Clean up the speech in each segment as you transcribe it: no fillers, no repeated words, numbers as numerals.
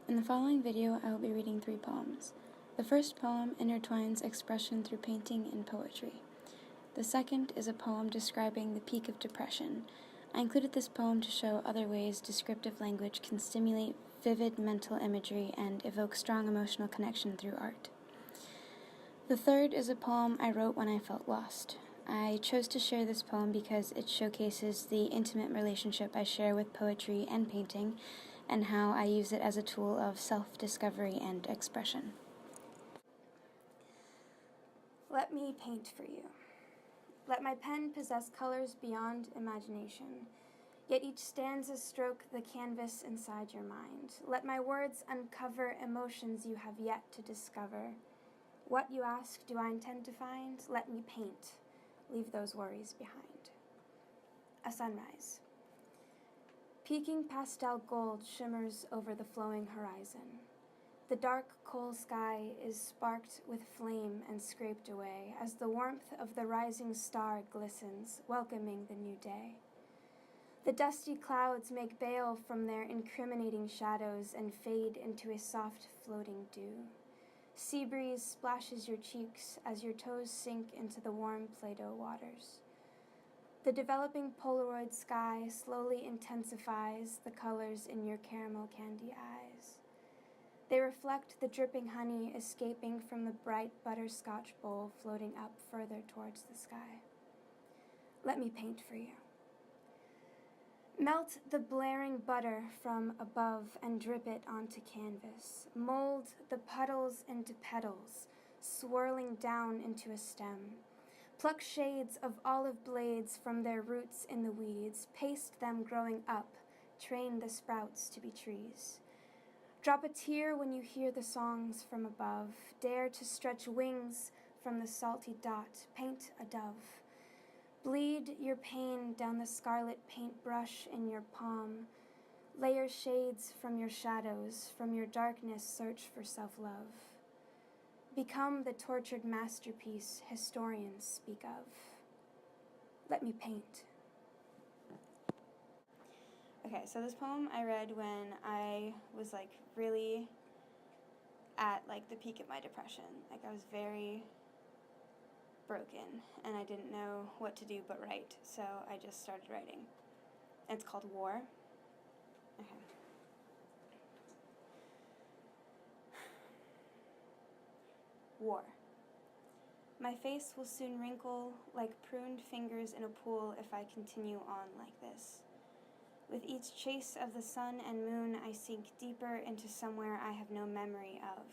In the following video, I will be reading 3 poems. The first poem intertwines expression through painting and poetry. The second is a poem describing the peak of depression. I included this poem to show other ways descriptive language can stimulate vivid mental imagery and evoke strong emotional connection through art. The third is a poem I wrote when I felt lost. I chose to share this poem because it showcases the intimate relationship I share with poetry and painting, and how I use it as a tool of self-discovery and expression. Let me paint for you. Let my pen possess colors beyond imagination, yet each stanza stroke the canvas inside your mind. Let my words uncover emotions you have yet to discover. What, you ask, do I intend to find? Let me paint. Leave those worries behind. A sunrise. Peaking pastel gold shimmers over the flowing horizon. The dark coal sky is sparked with flame and scraped away as the warmth of the rising star glistens, welcoming the new day. The dusty clouds make bail from their incriminating shadows and fade into a soft floating dew. Sea breeze splashes your cheeks as your toes sink into the warm Play-Doh waters. The developing Polaroid sky slowly intensifies the colors in your caramel candy eyes. They reflect the dripping honey escaping from the bright butterscotch bowl floating up further towards the sky. Let me paint for you. Melt the blaring butter from above and drip it onto canvas. Mold the puddles into petals, swirling down into a stem. Pluck shades of olive blades from their roots in the weeds. Paste them growing up. Train the sprouts to be trees. Drop a tear when you hear the songs from above. Dare to stretch wings from the salty dot. Paint a dove. Bleed your pain down the scarlet paintbrush in your palm. Layer shades from your shadows. From your darkness, search for self-love. Become the tortured masterpiece historians speak of. Let me paint. Okay, so this poem I read when I was really at the peak of my depression. I was very broken and I didn't know what to do but write, so I just started writing. It's called War. Okay. War. My face will soon wrinkle like pruned fingers in a pool if I continue on like this. With each chase of the sun and moon, I sink deeper into somewhere I have no memory of.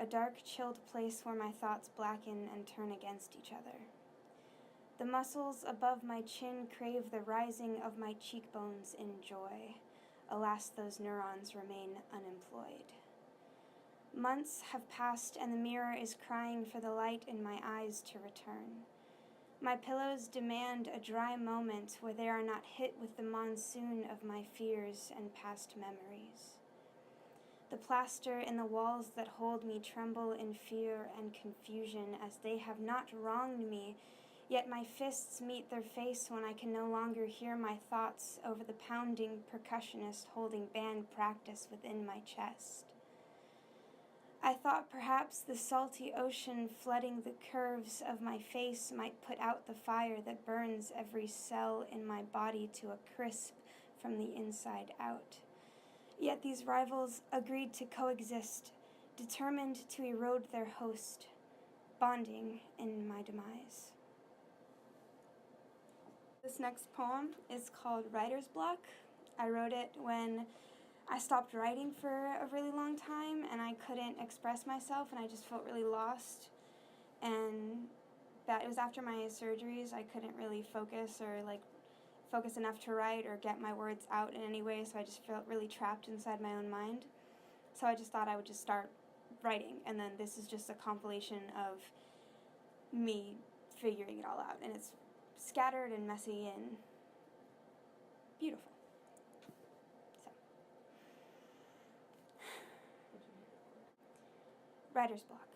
A dark, chilled place where my thoughts blacken and turn against each other. The muscles above my chin crave the rising of my cheekbones in joy. Alas, those neurons remain unemployed. Months have passed and the mirror is crying for the light in my eyes to return. My pillows demand a dry moment where they are not hit with the monsoon of my fears and past memories. The plaster in the walls that hold me tremble in fear and confusion as they have not wronged me, yet my fists meet their face when I can no longer hear my thoughts over the pounding percussionist holding band practice within my chest. I thought perhaps the salty ocean flooding the curves of my face might put out the fire that burns every cell in my body to a crisp from the inside out. Yet these rivals agreed to coexist, determined to erode their host, bonding in my demise. This next poem is called Writer's Block. I wrote it when I stopped writing for a really long time and I couldn't express myself and I just felt really lost. And that it was after my surgeries. I couldn't really focus or focus enough to write or get my words out in any way, so I just felt really trapped inside my own mind. So I just thought I would just start writing, and then this is just a compilation of me figuring it all out, and it's scattered and messy and beautiful. So, writer's block.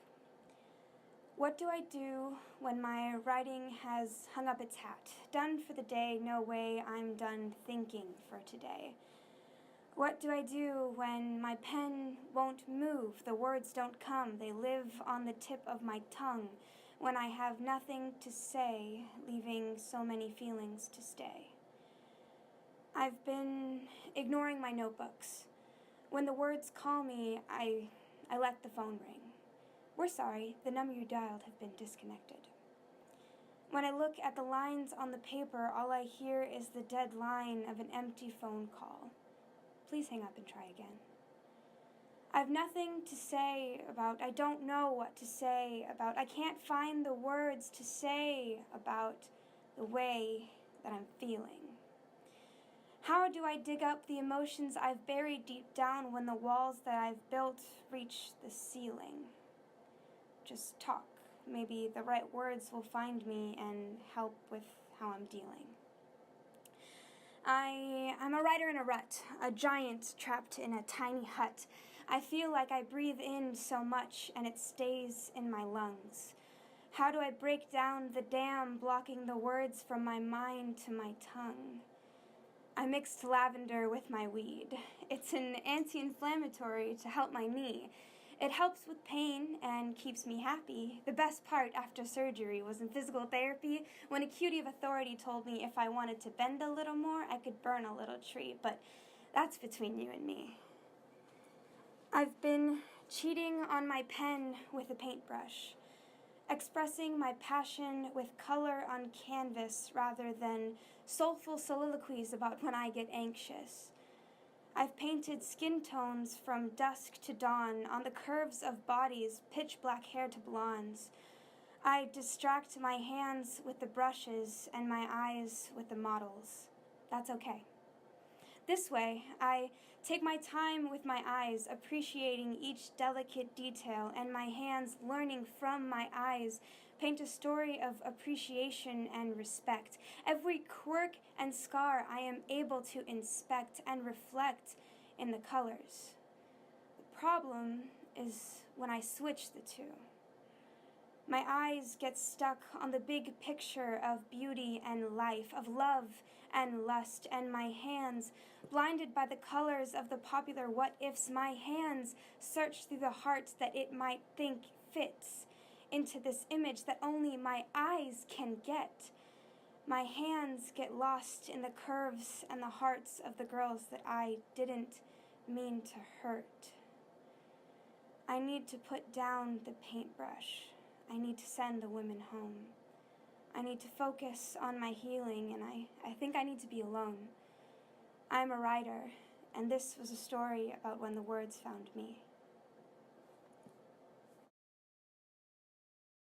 What do I do when my writing has hung up its hat? Done for the day, no way, I'm done thinking for today. What do I do when my pen won't move? The words don't come. They live on the tip of my tongue. When I have nothing to say, leaving so many feelings to stay. I've been ignoring my notebooks. When the words call me, I let the phone ring. We're sorry, the number you dialed have been disconnected. When I look at the lines on the paper, all I hear is the dead line of an empty phone call. Please hang up and try again. I've nothing to say about, I don't know what to say about, I can't find the words to say about the way that I'm feeling. How do I dig up the emotions I've buried deep down when the walls that I've built reach the ceiling? Just talk. Maybe the right words will find me and help with how I'm dealing. I'm a writer in a rut, a giant trapped in a tiny hut. I feel like I breathe in so much and it stays in my lungs. How do I break down the dam blocking the words from my mind to my tongue? I mixed lavender with my weed. It's an anti-inflammatory to help my knee. It helps with pain and keeps me happy. The best part after surgery was in physical therapy when a cutie of authority told me if I wanted to bend a little more, I could burn a little tree, but that's between you and me. I've been cheating on my pen with a paintbrush, expressing my passion with color on canvas rather than soulful soliloquies about when I get anxious. I've painted skin tones from dusk to dawn on the curves of bodies, pitch black hair to blondes. I distract my hands with the brushes and my eyes with the models. That's okay. This way, I take my time with my eyes, appreciating each delicate detail, and my hands learning from my eyes, paint a story of appreciation and respect. Every quirk and scar I am able to inspect and reflect in the colors. The problem is when I switch the two. My eyes get stuck on the big picture of beauty and life, of love and lust, and my hands, blinded by the colors of the popular what-ifs, my hands search through the hearts that it might think fits into this image that only my eyes can get. My hands get lost in the curves and the hearts of the girls that I didn't mean to hurt. I need to put down the paintbrush. I need to send the women home. I need to focus on my healing, and I think I need to be alone. I'm a writer, and this was a story about when the words found me.